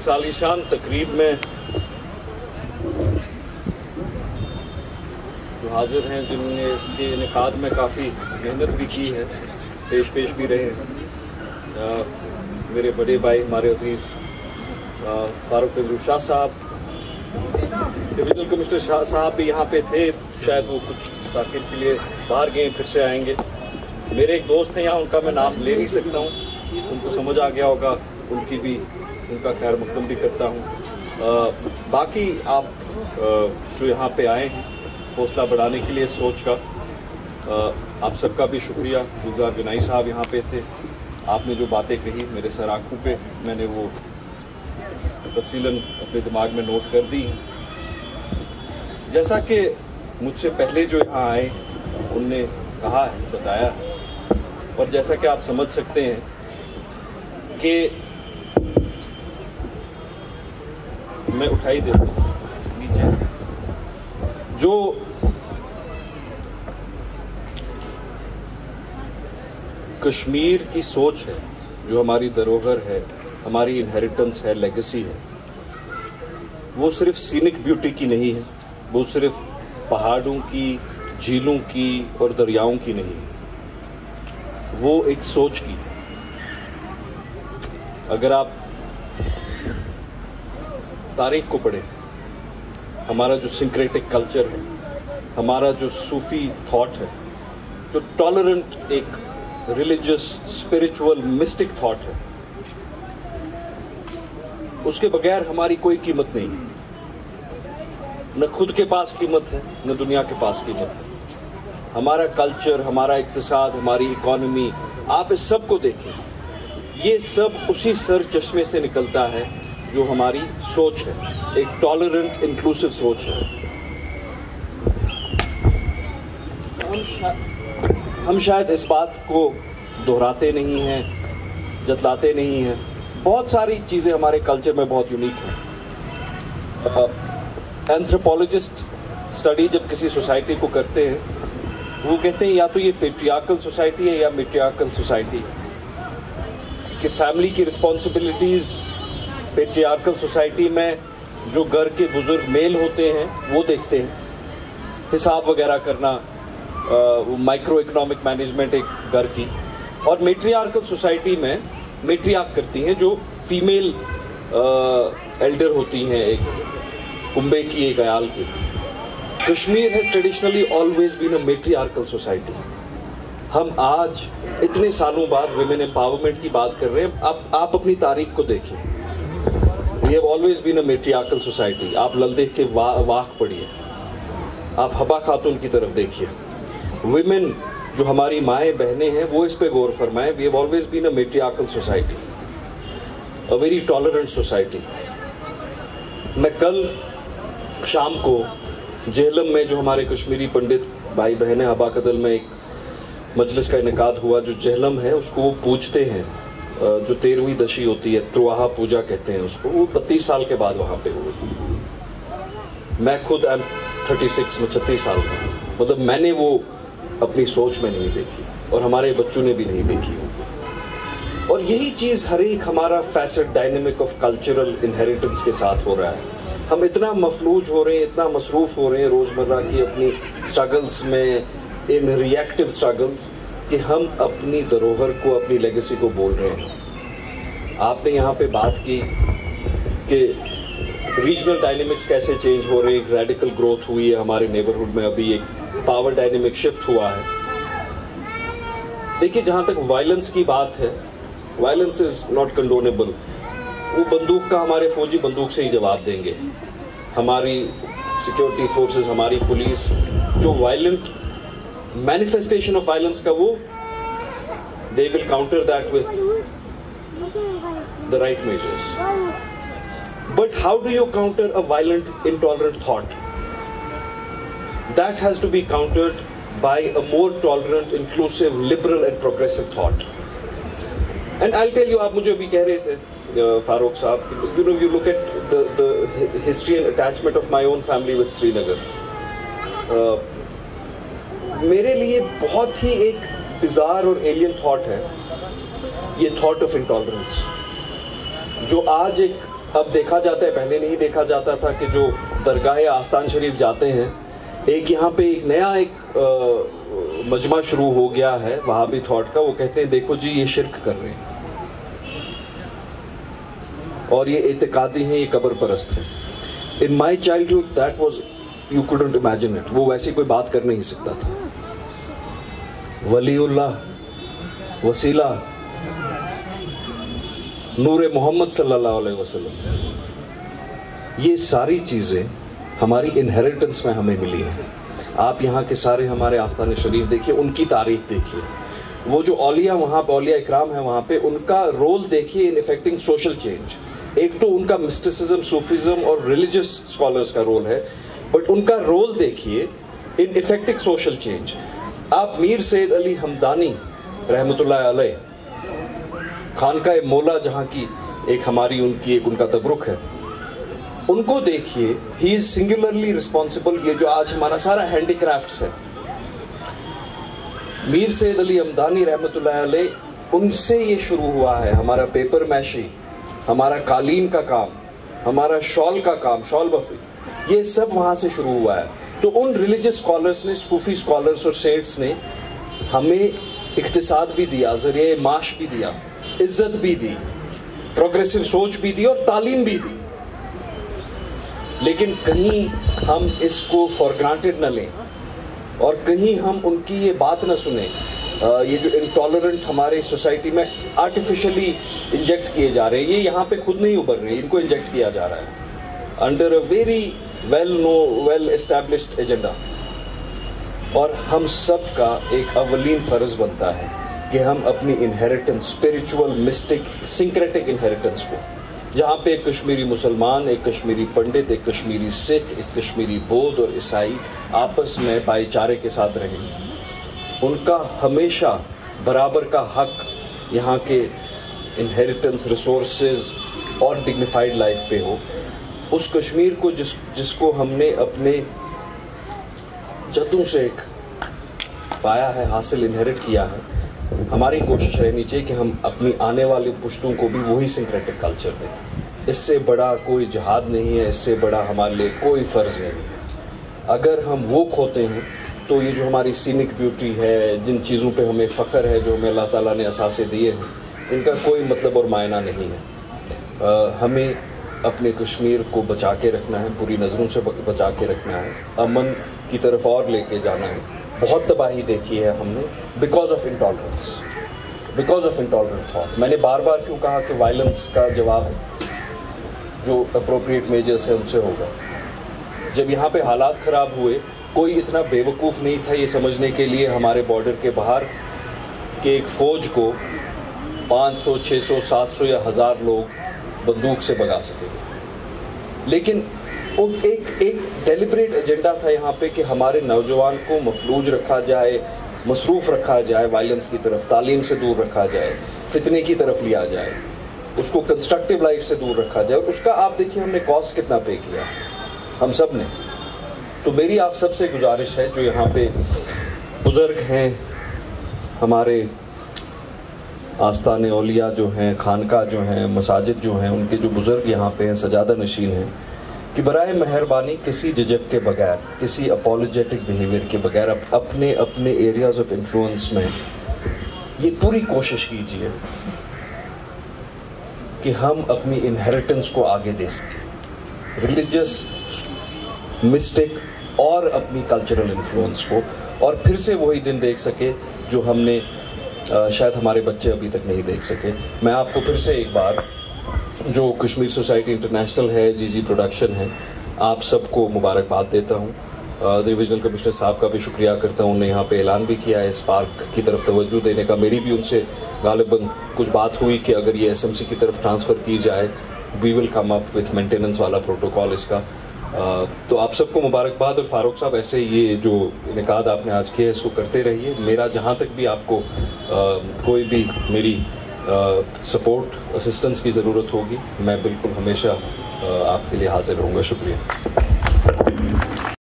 اس عالیشان تقریب میں جو حاضر ہیں، جنہوں نے اس کے انعقاد میں کافی محنت بھی کی ہے، پیش بھی رہے ہیں، میرے بڑے بھائی ہمارے عزیز فاروق عزیز شاہ صاحب، ڈویژنل کمشنر شاہ صاحب بھی یہاں پہ تھے، شاید وہ کچھ تاخیر کے لیے باہر گئے، پھر سے آئیں گے۔ میرے ایک دوست ہیں یہاں، ان کا میں نام لے نہیں سکتا ہوں، ان کو سمجھ آ گیا ہوگا، ان کا خیر مقدم بھی کرتا ہوں۔ باقی آپ جو یہاں پہ آئے ہیں حوصلہ بڑھانے کے لیے سوچ کا، آپ سب کا بھی شکریہ۔ گلزار گنائی صاحب یہاں پہ تھے، آپ نے جو باتیں کہی میرے سر آنکھوں پہ، میں نے وہ تفصیلاً اپنے دماغ میں نوٹ کر دی۔ جیسا کہ مجھ سے پہلے جو یہاں آئے ان نے کہا ہے، بتایا، اور جیسا کہ آپ سمجھ سکتے ہیں کہ میں اٹھائی دیتا ہوں نیچے، جو کشمیر کی سوچ ہے، جو ہماری دروہر ہے، ہماری انہیریٹنس ہے، لیگیسی ہے، وہ صرف سینک بیوٹی کی نہیں ہے، وہ صرف پہاڑوں کی، جھیلوں کی اور دریاؤں کی نہیں، وہ ایک سوچ کی۔ اگر آپ تاریخ کو پڑھیں، ہمارا جو سنکریٹک کلچر ہے، ہمارا جو صوفی تھاٹ ہے، جو ٹالرنٹ ایک ریلیجس، اسپرچول، مسٹک تھاٹ ہے، اس کے بغیر ہماری کوئی قیمت نہیں ہے۔ نہ خود کے پاس قیمت ہے، نہ دنیا کے پاس قیمت ہے۔ ہمارا کلچر، ہمارا اقتصاد، ہماری اکانومی، آپ اس سب کو دیکھیں، یہ سب اسی سر چشمے سے نکلتا ہے جو ہماری سوچ ہے، ایک ٹالرنٹ انکلوسو سوچ ہے۔ ہم شاید اس بات کو دہراتے نہیں ہیں، جتلاتے نہیں ہیں۔ بہت ساری چیزیں ہمارے کلچر میں بہت یونیک ہیں۔ اینتھروپولوجسٹ اسٹڈی جب کسی سوسائٹی کو کرتے ہیں، وہ کہتے ہیں یا تو یہ پیٹریارکل سوسائٹی ہے یا میٹریارکل سوسائٹی ہے، کہ فیملی کی رسپانسبلٹیز پیٹریارکل سوسائٹی میں جو گھر کے بزرگ میل ہوتے ہیں وہ دیکھتے ہیں، حساب وغیرہ کرنا، مائکرو اکنامک مینجمنٹ ایک گھر کی، اور میٹریارکل سوسائٹی میں میٹریارک کرتی ہیں جو فیمیل ایلڈر ہوتی ہیں، ایک کنبے کی، ایک عیال کی۔ Kashmir has traditionally always been a matriarchal society۔ ہم آج اتنے سالوں بعد ویمن امپاورمنٹ کی بات کر رہے ہیں، آپ اپنی تاریخ کو دیکھیں۔ We have always been a matriarchal society۔ آپ لل دیکھ کے واق پڑھیے، آپ حبا خاتون کی طرف دیکھیے، ویمن جو ہماری مائیں بہنیں ہیں وہ اس پہ غور فرمائیں۔ We have always been a matriarchal society، a very tolerant society۔ میں کل شام کو جہلم میں جو ہمارے کشمیری پنڈت بھائی بہن حبا کدل میں ایک مجلس کا انعقاد ہوا، جو جہلم ہے اس کو وہ پوجتے ہیں، جو 13ویں دشی ہوتی ہے، ترواہا پوجا کہتے ہیں اس کو، وہ 32 سال کے بعد وہاں پہ ہوئی۔ میں خود 36 میں 36 سال کا ہوں، مطلب میں نے وہ اپنی سوچ میں نہیں دیکھی، اور ہمارے بچوں نے بھی نہیں دیکھی ہوگی۔ اور یہی چیز ہر ایک ہمارا fest dynamic of cultural inheritance کے ساتھ ہو رہا ہے۔ ہم اتنا مفلوج ہو رہے ہیں، اتنا مصروف ہو رہے ہیں روزمرہ کی اپنی سٹرگلز میں، ان ریئیکٹیو سٹرگلز، کہ ہم اپنی دروہر کو، اپنی لیگیسی کو بول رہے ہیں۔ آپ نے یہاں پہ بات کی کہ ریجنل ڈائنامکس کیسے چینج ہو رہے ہیں، ایک ریڈیکل گروتھ ہوئی ہے ہمارے نیبرہڈ میں، ابھی ایک پاور ڈائنامک شفٹ ہوا ہے۔ دیکھیے، جہاں تک وائلنس کی بات ہے، وائلنس از ناٹ کنڈونیبل۔ وہ بندوق کا ہمارے فوجی بندوق سے ہی جواب دیں گے، ہماری سیکیورٹی فورسز، ہماری پولیس جو وائلنٹ مینیفیسٹیشن آف وائلنس کا، وہ they will counter that with the right measures. But how do you counter a violent, intolerant thought? That has to be countered by a more tolerant, inclusive, liberal and progressive thought. And I'll tell you, آپ مجھے ابھی کہہ رہے تھے فاروق صاحب, you look at the history and attachment of my own family with Srinagar. میرے لیے بہت ہی ایک bizarre اور alien thought ہے یہ thought of intolerance, جو آج ایک اب دیکھا جاتا ہے, پہلے نہیں دیکھا جاتا تھا کہ جو درگاہ آستان شریف جاتے ہیں, ایک یہاں پہ ایک نیا مجمع شروع ہو گیا ہے وہابی تھاٹ کا. وہ کہتے ہیں دیکھو جی یہ شرک کر رہے ہیں اور یہ اعتقادی ہیں, یہ قبر پرست ہیں. In my childhood that was, you couldn't imagine it. وہ ویسی کوئی بات کر نہیں سکتا تھا. ولی اللہ, وسیلہ, نور محمد صلی اللہ علیہ وسلم, یہ ساری چیزیں ہماری انہیریٹنس میں ہمیں ملی ہیں. آپ یہاں کے سارے ہمارے آستان شریف دیکھیے, ان کی تاریخ دیکھیے, وہ جو اولیاء وہاں پہ, اولیاء اکرام ہیں وہاں پہ, ان کا رول دیکھیے ان افیکٹنگ سوشل چینج. ایک تو ان کا مسٹسزم, صوفیزم اور ریلیجس اسکالرس کا رول ہے, بٹ ان کا رول دیکھیے ان افیکٹنگ سوشل چینج. آپ میر سید علی ہمدانی رحمۃ اللہ علیہ, خانقاہ مولا جہاں کی ایک ہماری ان کا تبرک ہے, ان کو دیکھیے. ہی از سنگولرلی رسپانسبل. یہ جو آج ہمارا سارا ہینڈی کرافٹس ہے, میر سید علی ہمدانی رحمۃ اللہ علیہ, ان سے یہ شروع ہوا ہے. ہمارا پیپر میشی, ہمارا قالین کا کام, ہمارا شال کا کام, شال بفی, یہ سب وہاں سے شروع ہوا ہے. تو ان ریلیجس اسکالرس نے, صوفی اسکالرس اور سینٹس نے ہمیں اقتصاد بھی دیا, ذریعہ معاش بھی دیا, عزت بھی دی, پروگریسو سوچ بھی دی اور تعلیم بھی دی. لیکن کہیں ہم اس کو فار گرانٹیڈ نہ لیں اور کہیں ہم ان کی یہ بات نہ سنیں. یہ جو انٹالرنٹ ہمارے سوسائٹی میں آرٹیفیشلی انجیکٹ کیے جا رہے ہیں, یہ یہاں پہ خود نہیں ابھر رہے, ان کو انجیکٹ کیا جا رہا ہے under a very well established agenda. اور ہم سب کا ایک اولین فرض بنتا ہے کہ ہم اپنی انہیریٹنس, اسپریچول, مسٹک, سنکریٹک انہیریٹنس کو, جہاں پہ ایک کشمیری مسلمان, ایک کشمیری پنڈت, ایک کشمیری سکھ, ایک کشمیری بودھ اور عیسائی آپس میں بھائی چارے کے ساتھ رہیں, ان کا ہمیشہ برابر کا حق یہاں کے انہیریٹنس, ریسورسز اور ڈگنیفائڈ لائف پہ ہو. اس کشمیر کو جس کو ہم نے اپنے جدوں سے ایک پایا ہے, حاصل, انہیریٹ کیا ہے, ہماری کوشش رہنی چاہیے کہ ہم اپنی آنے والی پشتوں کو بھی وہی سنکریٹک کلچر دیں. اس سے بڑا کوئی جہاد نہیں ہے, اس سے بڑا ہمارے لیے کوئی فرض نہیں ہے. اگر ہم وہ کھوتے ہیں تو یہ جو ہماری سینک بیوٹی ہے, جن چیزوں پہ ہمیں فخر ہے, جو ہمیں اللہ تعالیٰ نے اثاثے دیے ہیں, ان کا کوئی مطلب اور معنی نہیں ہے. ہمیں اپنے کشمیر کو بچا کے رکھنا ہے, پوری نظروں سے بچا کے رکھنا ہے, امن کی طرف اور لے کے جانا ہے. بہت تباہی دیکھی ہے ہم نے because of intolerance, because of intolerant thought. میں نے بار بار کیوں کہا کہ وائلنس کا جواب جو اپروپریٹ میجرز ہے ان سے ہوگا. جب یہاں پہ حالات خراب ہوئے, کوئی اتنا بے وقوف نہیں تھا یہ سمجھنے کے لیے ہمارے بارڈر کے باہر کہ ایک فوج کو 500, 600, 700 یا 1000 لوگ بندوق سے بگا سکے. لیکن ایک ڈیلیبریٹ ایجنڈا تھا یہاں پہ کہ ہمارے نوجوان کو مفلوج رکھا جائے, مصروف رکھا جائے وائلنس کی طرف, تعلیم سے دور رکھا جائے, فتنے کی طرف لیا جائے, اس کو کنسٹرکٹیو لائف سے دور رکھا جائے. اور اس کا آپ دیکھیے ہم نے کاسٹ کتنا پے کیا, ہم سب نے. تو میری آپ سب سے گزارش ہے جو یہاں پہ بزرگ ہیں, ہمارے آستان اولیاء جو ہیں, خانقاہ جو ہیں, مساجد جو ہیں, ان کے جو بزرگ یہاں پہ ہیں, سجادہ نشین ہیں, کہ برائے مہربانی کسی جھجک کے بغیر, کسی اپولوجیٹک بیہیویئر کے بغیر اپنے ایریاز آف انفلوئنس میں یہ پوری کوشش کیجیے کہ ہم اپنی انہیریٹنس کو آگے دے سکیں, ریلیجس, مسٹک اور اپنی کلچرل انفلوئنس کو, اور پھر سے وہی دن دیکھ سکے جو ہم نے شاید ہمارے بچے ابھی تک نہیں دیکھ سکے. میں آپ کو پھر سے ایک بار جو کشمیر سوسائٹی انٹرنیشنل ہے, جی پروڈکشن ہے, آپ سب کو مبارکباد دیتا ہوں. ڈویژنل کمشنر صاحب کا بھی شکریہ کرتا ہوں, انہوں نے یہاں پہ اعلان بھی کیا ہے اس پارک کی طرف توجہ دینے کا. میری بھی ان سے غالباً کچھ بات ہوئی کہ اگر یہ SMC کی طرف ٹرانسفر کی جائے, وی ول کم اپ وتھ مینٹیننس والا پروٹوکال اس کا. تو آپ سب کو مبارکباد. اور فاروق صاحب ایسے یہ جو انعقاد آپ نے آج کیا ہے اس کو کرتے رہیے. میرا جہاں تک بھی آپ کو کوئی بھی میری سپورٹ, اسسٹنس کی ضرورت ہوگی, میں بالکل ہمیشہ آپ کے لیے حاضر رہوں گا. شکریہ.